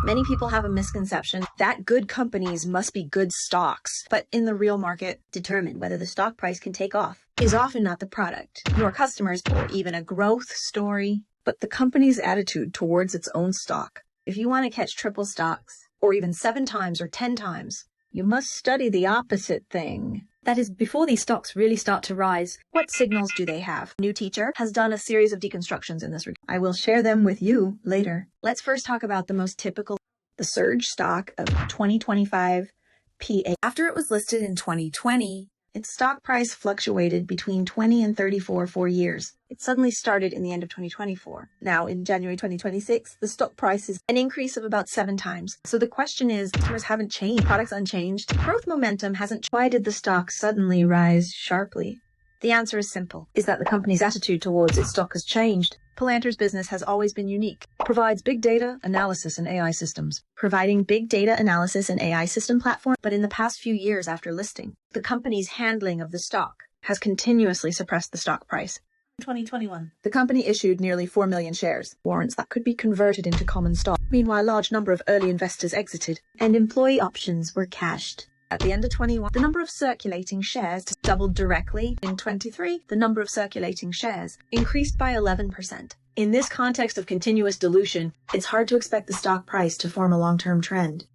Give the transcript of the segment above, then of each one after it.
Many people have a misconception that good companies must be good stocks, but in the real market, Determine whether the stock price can take off. is often not the product, nor customers, or even a growth story, but the company's attitude towards its own stock. If you want to catch triple stocks, or even 7 times or 10 times, you must study the opposite thing. That is, before these stocks really start to rise. What signals do they have? New Teacher has done a series of deconstructions in this regard. I will share them with you later. Let's first talk about the most typical, the surge stock of 2025 PA. After it was listed in 2020, its stock price fluctuated between 20 and 34 for years. It suddenly started in the end of 2024. Now, in January 2026, the stock price is an increase of about 7 times. So the question is, customers haven't changed, products unchanged, growth momentum hasn't. Why did the stock suddenly rise sharply? The answer is simple, is that the company's attitude towards its stock has changed. Palantir's business has always been unique. It provides big data analysis and AI systems, providing big data analysis and AI system platform. But in the past few years after listing, the company's handling of the stock has continuously suppressed the stock price. In 2021, the company issued nearly 4 million shares, warrants that could be converted into common stock. Meanwhile, a large number of early investors exited, and employee options were cashed. At the end of 21, the number of circulating shares doubled directly. In 23, the number of circulating shares increased by 11%. In this context of continuous dilution, it's hard to expect the stock price to form a long-term trend.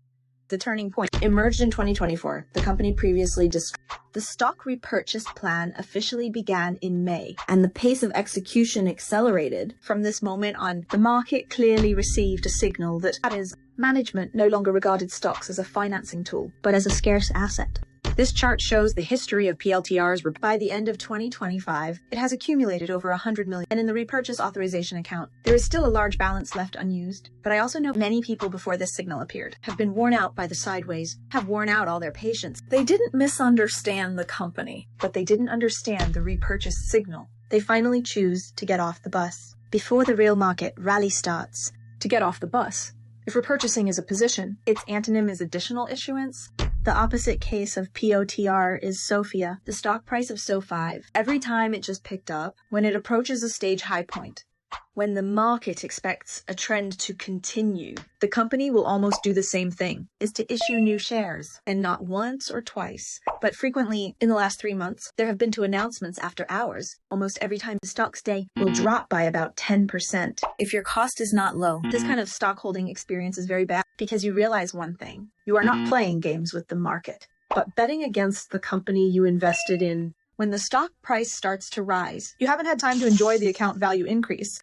The turning point emerged in 2024. The company previously described. The stock repurchase plan officially began in May, and the pace of execution accelerated. From this moment on, the market clearly received a signal that is, management no longer regarded stocks as a financing tool, but as a scarce asset. This chart shows the history of PLTRs. By the end of 2025, it has accumulated over 100 million. And in the repurchase authorization account, there is still a large balance left unused. But I also know many people before this signal appeared have been worn out by the sideways, have worn out all their patience. They didn't misunderstand the company, but they didn't understand the repurchase signal. They finally choose to get off the bus before the real market rally starts. To get off the bus. If repurchasing is a position, its antonym is additional issuance. The opposite case of PLTR is SOFI, the stock price of SOFI. Every time it just picked up when it approaches a stage high point. When the market expects a trend to continue, the company will almost do the same thing, is to issue new shares, and not once or twice, but frequently in the last 3 months, there have been 2 announcements after hours. Almost every time the stock's day will drop by about 10%. If your cost is not low, this kind of stock holding experience is very bad because you realize one thing, you are not playing games with the market, but betting against the company you invested in. When the stock price starts to rise, you haven't had time to enjoy the account value increase.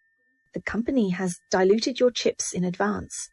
The company has diluted your chips in advance.